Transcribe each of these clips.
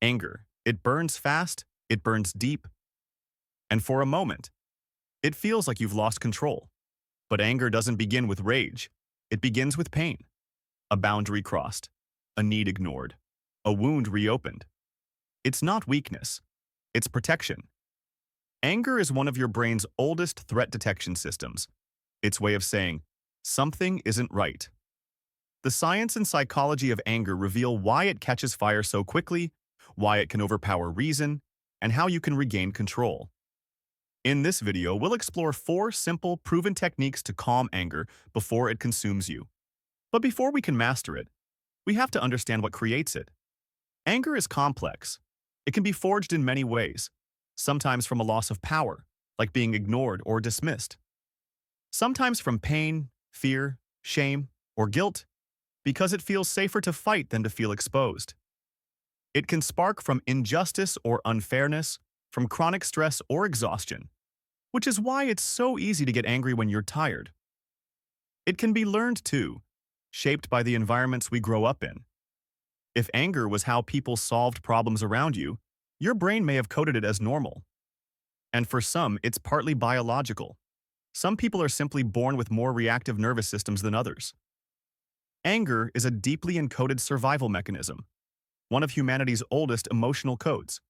Anger. It burns fast, it burns deep, and for a moment, it feels like you've lost control. But anger doesn't begin with rage. It begins with pain. A boundary crossed, a need ignored, a wound reopened. It's not weakness, it's protection. Anger is one of your brain's oldest threat detection systems. Its way of saying, something isn't right. The science and psychology of anger reveal why it catches fire so quickly, why it can overpower reason, and how you can regain control. In this video, we'll explore 4 simple, proven techniques to calm anger before it consumes you. But before we can master it, we have to understand what creates it. Anger is complex. It can be forged in many ways, sometimes from a loss of power, like being ignored or dismissed. Sometimes from pain, fear, shame, or guilt, because it feels safer to fight than to feel exposed. It can spark from injustice or unfairness, from chronic stress or exhaustion, which is why it's so easy to get angry when you're tired. It can be learned too, shaped by the environments we grow up in. If anger was how people solved problems around you, your brain may have coded it as normal. And for some, it's partly biological. Some people are simply born with more reactive nervous systems than others. Anger is a deeply encoded survival mechanism, one of humanity's oldest emotional codes.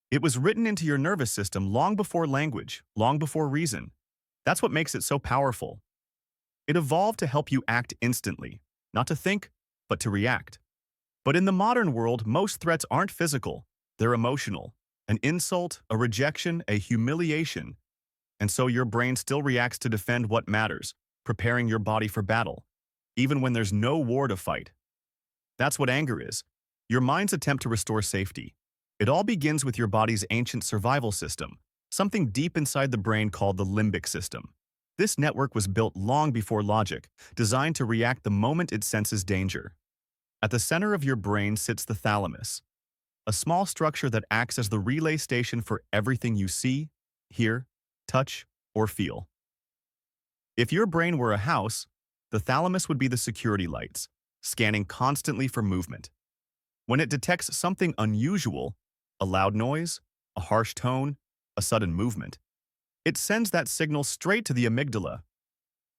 It was written into your nervous system long before language, long before reason. That's what makes it so powerful. It evolved to help you act instantly, not to think, but to react. But in the modern world, most threats aren't physical, they're emotional. An insult, a rejection, a humiliation. And so your brain still reacts to defend what matters, preparing your body for battle, even when there's no war to fight. That's what anger is, your mind's attempt to restore safety. It all begins with your body's ancient survival system, something deep inside the brain called the limbic system. This network was built long before logic, designed to react the moment it senses danger. At the center of your brain sits the thalamus, a small structure that acts as the relay station for everything you see, hear, touch, or feel. If your brain were a house, the thalamus would be the security lights, scanning constantly for movement. When it detects something unusual, a loud noise, a harsh tone, a sudden movement, it sends that signal straight to the amygdala.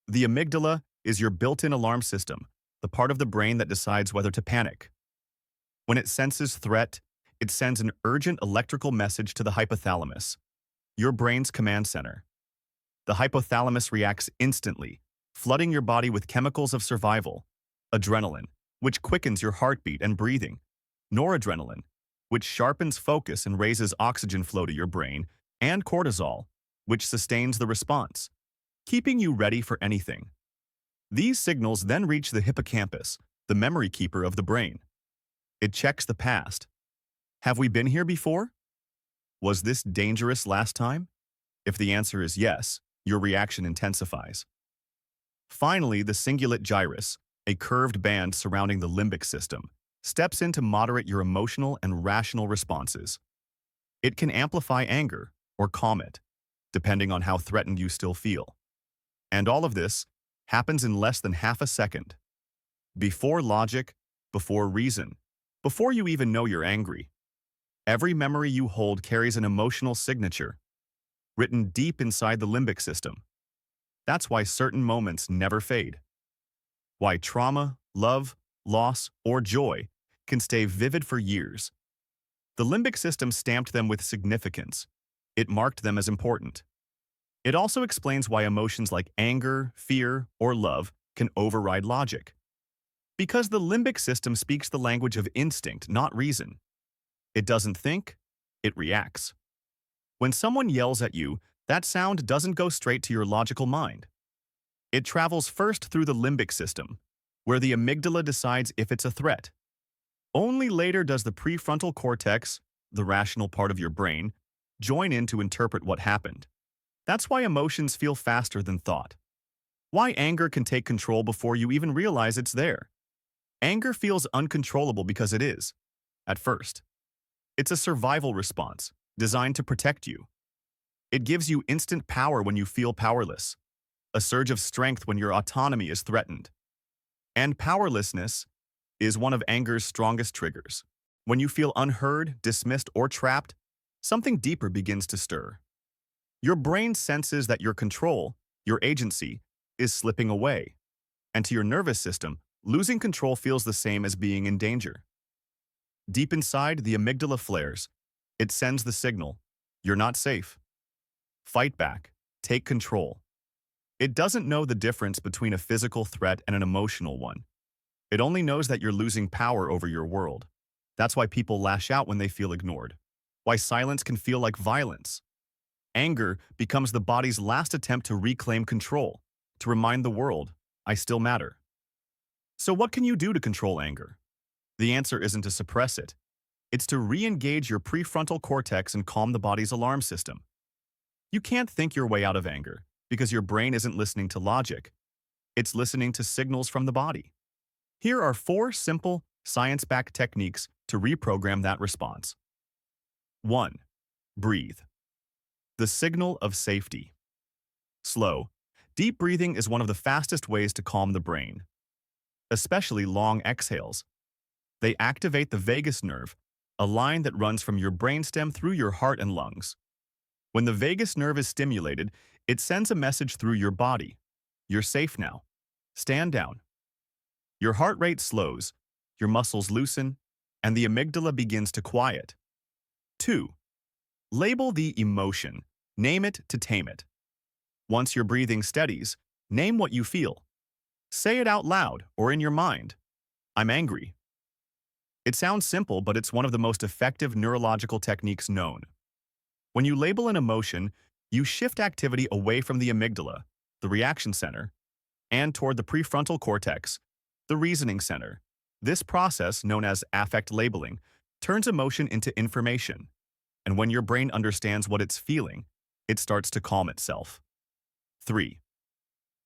The amygdala is your built-in alarm system, the part of the brain that decides whether to panic. When it senses threat, it sends an urgent electrical message to the hypothalamus, your brain's command center. The hypothalamus reacts instantly, flooding your body with chemicals of survival: adrenaline, which quickens your heartbeat and breathing; noradrenaline, which sharpens focus and raises oxygen flow to your brain; and cortisol, which sustains the response, keeping you ready for anything. These signals then reach the hippocampus, the memory keeper of the brain. It checks the past. Have we been here before? Was this dangerous last time? If the answer is yes, your reaction intensifies. Finally, the cingulate gyrus, a curved band surrounding the limbic system, steps in to moderate your emotional and rational responses. It can amplify anger or calm it, depending on how threatened you still feel. And all of this happens in less than half a second. Before logic, before reason, before you even know you're angry. Every memory you hold carries an emotional signature, written deep inside the limbic system. That's why certain moments never fade. Why trauma, love, loss, or joy can stay vivid for years. The limbic system stamped them with significance. It marked them as important. It also explains why emotions like anger, fear, or love can override logic. Because the limbic system speaks the language of instinct, not reason. It doesn't think, it reacts. When someone yells at you, that sound doesn't go straight to your logical mind. It travels first through the limbic system, where the amygdala decides if it's a threat. Only later does the prefrontal cortex, the rational part of your brain, join in to interpret what happened. That's why emotions feel faster than thought. Why anger can take control before you even realize it's there. Anger feels uncontrollable because it is, at first. It's a survival response, designed to protect you. It gives you instant power when you feel powerless, a surge of strength when your autonomy is threatened. And powerlessness is one of anger's strongest triggers. When you feel unheard, dismissed, or trapped, something deeper begins to stir. Your brain senses that your control, your agency, is slipping away. And to your nervous system, losing control feels the same as being in danger. Deep inside, the amygdala flares. It sends the signal, you're not safe. Fight back. Take control. It doesn't know the difference between a physical threat and an emotional one. It only knows that you're losing power over your world. That's why people lash out when they feel ignored. Why silence can feel like violence. Anger becomes the body's last attempt to reclaim control, to remind the world, I still matter. So what can you do to control anger? The answer isn't to suppress it. It's to re-engage your prefrontal cortex and calm the body's alarm system. You can't think your way out of anger because your brain isn't listening to logic. It's listening to signals from the body. Here are 4 simple, science-backed techniques to reprogram that response. 1. Breathe. The signal of safety. Slow, deep breathing is one of the fastest ways to calm the brain, especially long exhales. They activate the vagus nerve, a line that runs from your brainstem through your heart and lungs. When the vagus nerve is stimulated, it sends a message through your body. You're safe now. Stand down. Your heart rate slows, your muscles loosen, and the amygdala begins to quiet. 2. Label the emotion. Name it to tame it. Once your breathing steadies, name what you feel. Say it out loud or in your mind. I'm angry. It sounds simple, but it's one of the most effective neurological techniques known. When you label an emotion, you shift activity away from the amygdala, the reaction center, and toward the prefrontal cortex, the reasoning center. This process, known as affect labeling, turns emotion into information. And when your brain understands what it's feeling, it starts to calm itself. 3.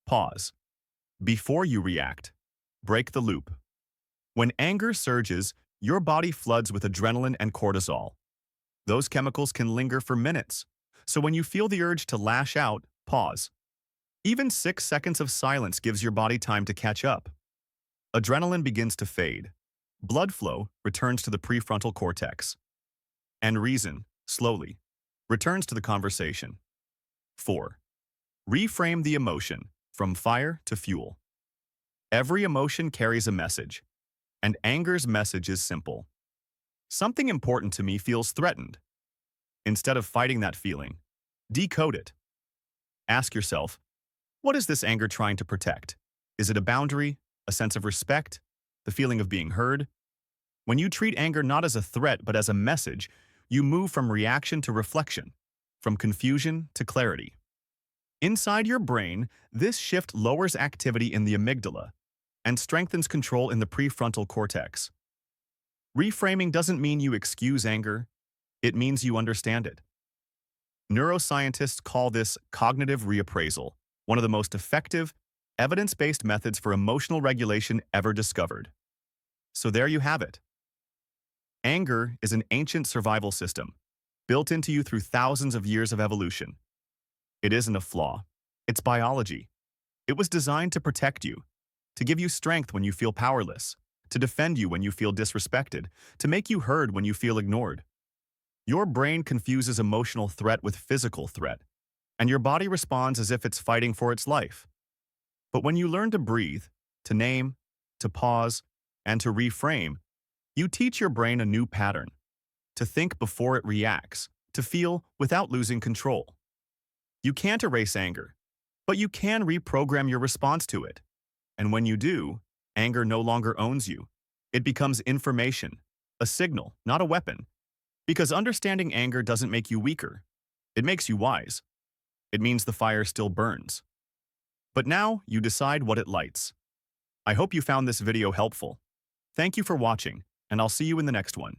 Pause. Before you react, break the loop. When anger surges, your body floods with adrenaline and cortisol. Those chemicals can linger for minutes, so when you feel the urge to lash out, pause. Even 6 seconds of silence gives your body time to catch up. Adrenaline begins to fade. Blood flow returns to the prefrontal cortex. And reason, slowly, returns to the conversation. 4. Reframe the emotion, from fire to fuel. Every emotion carries a message, and anger's message is simple. Something important to me feels threatened. Instead of fighting that feeling, decode it. Ask yourself, what is this anger trying to protect? Is it a boundary, a sense of respect, the feeling of being heard? When you treat anger not as a threat but as a message, you move from reaction to reflection, from confusion to clarity. Inside your brain, this shift lowers activity in the amygdala and strengthens control in the prefrontal cortex. Reframing doesn't mean you excuse anger, it means you understand it. Neuroscientists call this cognitive reappraisal, one of the most effective, evidence-based methods for emotional regulation ever discovered. So there you have it. Anger is an ancient survival system, built into you through thousands of years of evolution. It isn't a flaw. It's biology. It was designed to protect you, to give you strength when you feel powerless, to defend you when you feel disrespected, to make you heard when you feel ignored. Your brain confuses emotional threat with physical threat, and your body responds as if it's fighting for its life. But when you learn to breathe, to name, to pause, and to reframe, you teach your brain a new pattern, to think before it reacts, to feel without losing control. You can't erase anger, but you can reprogram your response to it. And when you do, anger no longer owns you. It becomes information, a signal, not a weapon. Because understanding anger doesn't make you weaker. It makes you wise. It means the fire still burns. But now you decide what it lights. I hope you found this video helpful. Thank you for watching, and I'll see you in the next one.